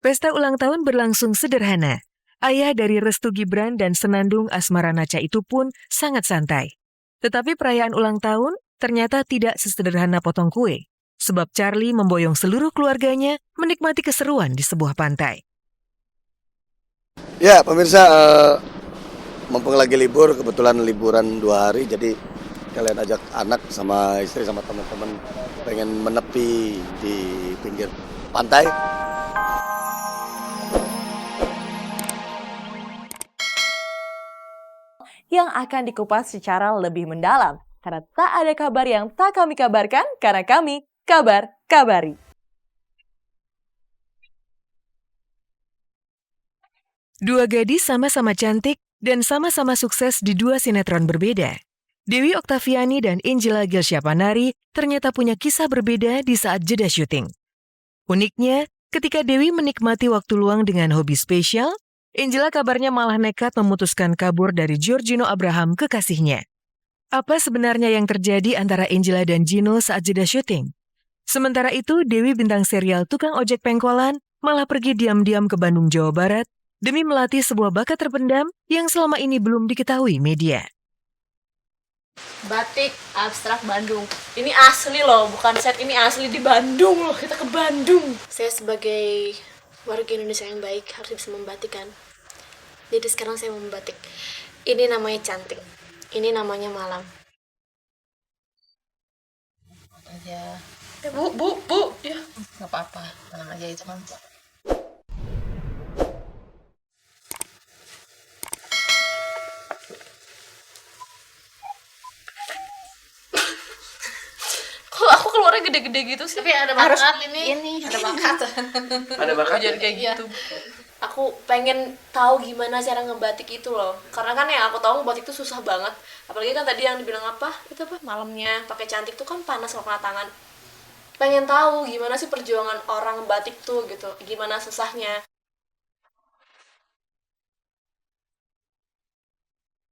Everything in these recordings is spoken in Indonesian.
Pesta ulang tahun berlangsung sederhana. Ayah dari Restu Gibran dan Senandung Asmara Naca itu pun sangat santai. Tetapi perayaan ulang tahun ternyata tidak sesederhana potong kue. Sebab Charlie memboyong seluruh keluarganya menikmati keseruan di sebuah pantai. Ya, pemirsa, mumpung lagi libur, kebetulan liburan 2 hari, jadi kalian ajak anak sama istri sama teman-teman pengen menepi di pinggir pantai. Yang akan dikupas secara lebih mendalam. Karena tak ada kabar yang tak kami kabarkan, karena kami kabar-kabari. Dua gadis sama-sama cantik dan sama-sama sukses di dua sinetron berbeda. Dewi Oktaviani dan Angela Gelsyapanari ternyata punya kisah berbeda di saat jeda syuting. Uniknya, ketika Dewi menikmati waktu luang dengan hobi spesial, Angela kabarnya malah nekat memutuskan kabur dari Giorgino Abraham kekasihnya. Apa sebenarnya yang terjadi antara Angela dan Gino saat jeda syuting? Sementara itu, Dewi bintang serial Tukang Ojek Pengkolan malah pergi diam-diam ke Bandung, Jawa Barat demi melatih sebuah bakat terpendam yang selama ini belum diketahui media. Batik abstrak Bandung. Ini asli loh, bukan set, ini asli di Bandung loh. Kita ke Bandung. Saya sebagai warga Indonesia yang baik harus bisa membatik kan. Jadi sekarang saya mau membatik. Ini namanya cantik. Ini namanya malam. Aja. Bu. Ya. Nggak apa-apa, tenang aja itu kan. Kok aku keluarnya gede-gede gitu sih? Tapi ada bakat ini ada bakat. Ada bakat jadi kayak Iya. gitu. Aku pengen tahu gimana cara ngebatik itu loh. Karena kan yang aku tahu ngebatik itu susah banget. Apalagi kan tadi yang dibilang apa? Itu apa? Malamnya pakai cantik tuh kan panas kalau kena tangan. Pengen tahu gimana sih perjuangan orang batik tuh gitu. Gimana susahnya.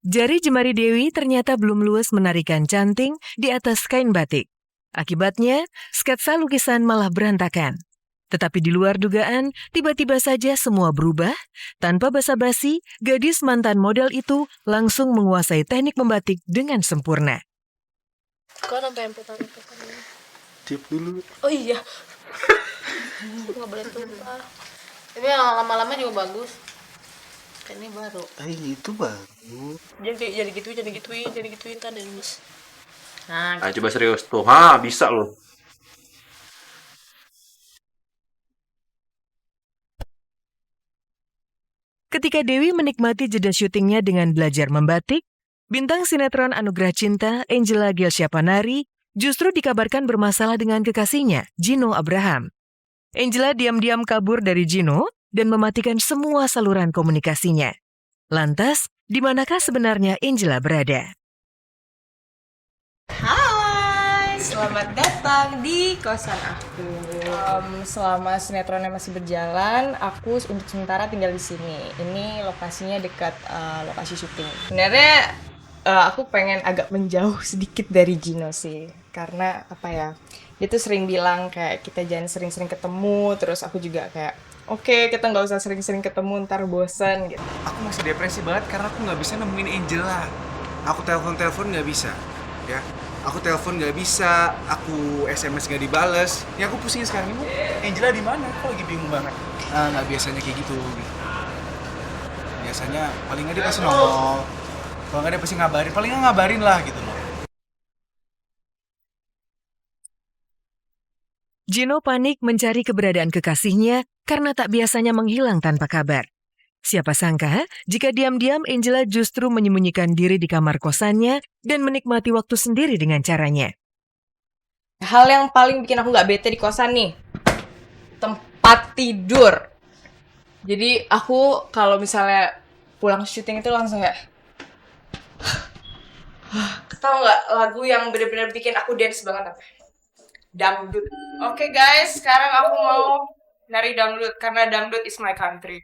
Jari jemari Dewi ternyata belum luas menarikan canting di atas kain batik. Akibatnya, sketsa lukisan malah berantakan. Tetapi di luar dugaan, tiba-tiba saja semua berubah. Tanpa basa-basi, gadis mantan model itu langsung menguasai teknik membatik dengan sempurna. Kok sampai emputan. Tiup dulu. Oh iya. Nggak boleh tumpah. Tapi yang lama-lama juga bagus. Kayak ini baru. Itu bagus. Jadi gituin kan Dennis. Nah, Ah, coba serius tuh. Ha, bisa loh. Ketika Dewi menikmati jeda syutingnya dengan belajar membatik, bintang sinetron Anugerah Cinta Angela Gelsyapanari justru dikabarkan bermasalah dengan kekasihnya, Gino Abraham. Angela diam-diam kabur dari Gino dan mematikan semua saluran komunikasinya. Lantas, di manakah sebenarnya Angela berada? Hai, selamat datang di kosan aku. Selama sinetronnya masih berjalan, aku untuk sementara tinggal di sini. Ini lokasinya dekat lokasi syuting. Sebenarnya aku pengen agak menjauh sedikit dari Gino sih, karena apa ya? Dia tuh sering bilang kayak kita jangan sering-sering ketemu. Terus aku juga kayak oke, kita nggak usah sering-sering ketemu, ntar bosan gitu. Aku masih depresi banget karena aku nggak bisa nemuin Angela. Aku telepon nggak bisa, ya. Aku telepon nggak bisa, aku SMS nggak dibales. Yang aku pusing sekarang ini, Angela di mana? Aku lagi bingung banget. Nggak biasanya kayak gitu. Biasanya paling nggak dia pasti nongol. Kalau nggak dia pasti ngabarin, paling nggak ngabarin lah gitu loh. Gino panik mencari keberadaan kekasihnya karena tak biasanya menghilang tanpa kabar. Siapa sangka jika diam-diam Angela justru menyembunyikan diri di kamar kosannya dan menikmati waktu sendiri dengan caranya. Hal yang paling bikin aku nggak bete di kosan nih, tempat tidur. Jadi aku kalau misalnya pulang syuting itu langsung kayak tau nggak lagu yang bener-bener bikin aku dance banget apa? Dangdut. Oke guys, sekarang aku mau nari dangdut karena dangdut is my country.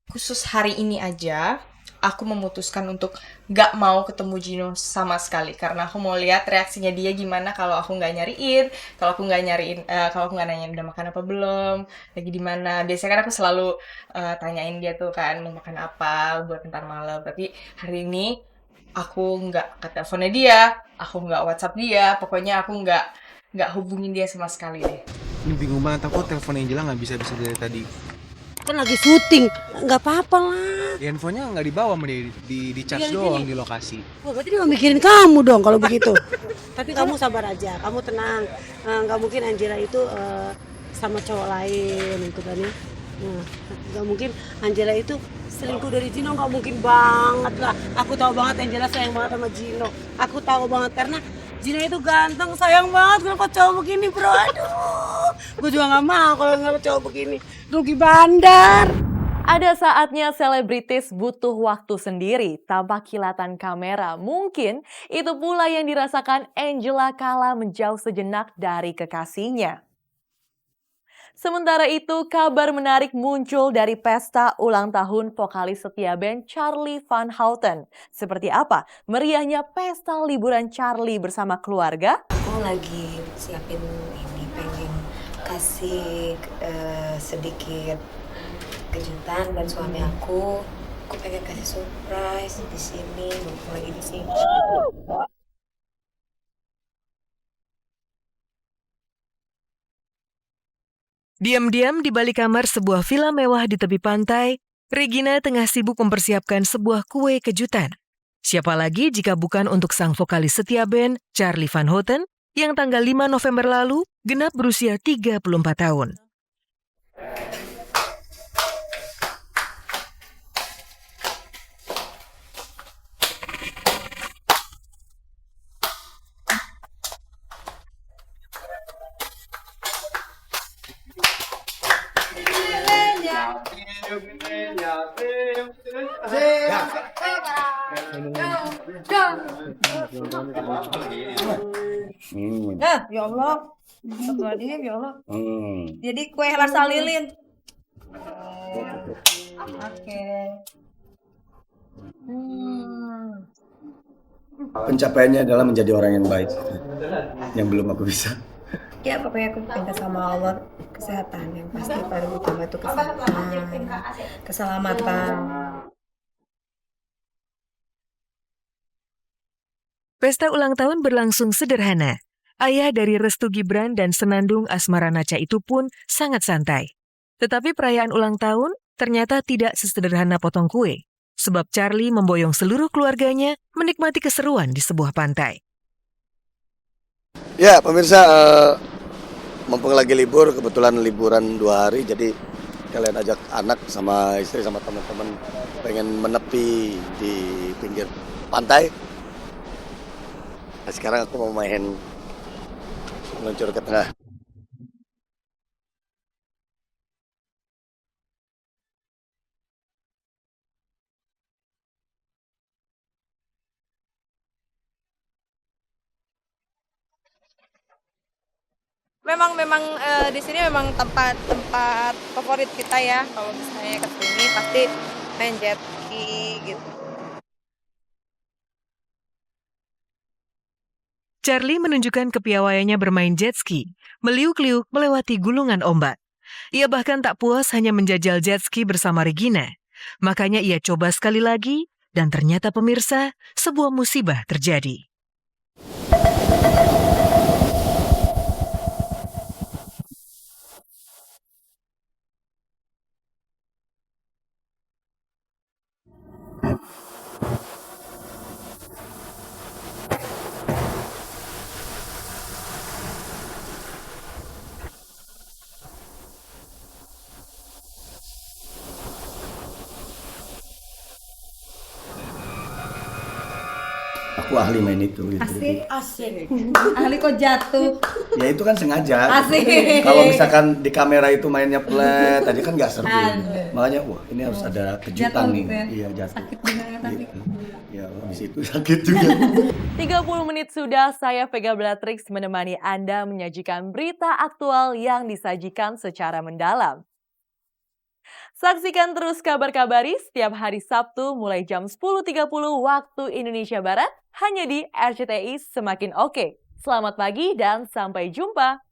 khusus hari ini aja, aku memutuskan untuk gak mau ketemu Gino sama sekali. Karena aku mau lihat reaksinya dia gimana kalau aku gak nyariin, kalau aku gak nanyain udah makan apa belum, lagi di mana. Biasanya kan aku selalu tanyain dia tuh kan mau makan apa buat ntar malam. Tapi hari ini aku nggak ke teleponnya dia, aku nggak WhatsApp dia, pokoknya aku nggak hubungin dia sama sekali deh. Ini bingung banget, aku telepon Angela nggak bisa dari tadi. Kan lagi syuting, nggak apa-apa lah. Di handphonenya nggak dibawa, di charge doang di lokasi. Wah, berarti dia mikirin kamu dong kalau begitu. Tapi kamu sabar aja, kamu tenang. Nggak mungkin Angela itu sama cowok lain gitu kan ya. Nggak mungkin Angela itu selingkuh dari Gino, nggak mungkin banget lah. Aku tahu banget Angela sayang banget sama Gino. Aku tahu banget karena Gino itu ganteng, sayang banget kalau cowok begini bro. Aduh, gue juga nggak mau kalau nggak cowok begini. Rugi bandar. Ada saatnya selebritis butuh waktu sendiri tanpa kilatan kamera. Mungkin itu pula yang dirasakan Angela kala menjauh sejenak dari kekasihnya. Sementara itu, kabar menarik muncul dari pesta ulang tahun vokalis setia band Charly Van Houten. Seperti apa meriahnya pesta liburan Charly bersama keluarga? Aku lagi siapin ini, pengen kasih sedikit kejutan buat suami aku. Aku pengen kasih surprise di sini, mumpung lagi di sini. Diam-diam di balik kamar sebuah villa mewah di tepi pantai, Regina tengah sibuk mempersiapkan sebuah kue kejutan. Siapa lagi jika bukan untuk sang vokalis setia band, Charly Van Houten, yang tanggal 5 November lalu genap berusia 34 tahun. Nah, ya Allah. Astagfirullahaladzim, ya Allah. Jadi kue rasa lilin. Oke. Pencapaiannya adalah menjadi orang yang baik, yang belum aku bisa. Ya pokoknya aku minta sama Allah kesehatan, yang pasti paling utama itu kesehatan, keselamatan. Pesta ulang tahun berlangsung sederhana. Ayah dari Restu Gibran dan senandung Asmara Naca itu pun sangat santai. Tetapi perayaan ulang tahun ternyata tidak sesederhana potong kue, sebab Charly memboyong seluruh keluarganya menikmati keseruan di sebuah pantai. Ya pemirsa, mumpung lagi libur, kebetulan liburan 2 hari, jadi kalian ajak anak sama istri sama teman-teman pengen menepi di pinggir pantai. Nah, sekarang aku mau main meluncur ke tengah. Memang di sini memang tempat favorit kita ya. Kalau misalnya ke sini pasti main jet ski gitu. Charly menunjukkan kepiawaiannya bermain jet ski, meliuk-liuk melewati gulungan ombak. Ia bahkan tak puas hanya menjajal jet ski bersama Regina. Makanya ia coba sekali lagi, dan ternyata pemirsa, sebuah musibah terjadi. Aku ahli main itu. Gitu. Asik. Ahli kok jatuh. Ya itu kan sengaja. Asik. Kalau misalkan di kamera itu mainnya flat, tadi kan nggak seru. Makanya wah ini harus ada kejutan nih. Iya jatuh. Sakit benar tapi. Ya habis itu sakit juga. 30 menit sudah saya Vega Beatrix menemani Anda menyajikan berita aktual yang disajikan secara mendalam. Saksikan terus Kabar-Kabari setiap hari Sabtu mulai jam 10.30 waktu Indonesia Barat hanya di RCTI Semakin Oke. Selamat pagi dan sampai jumpa.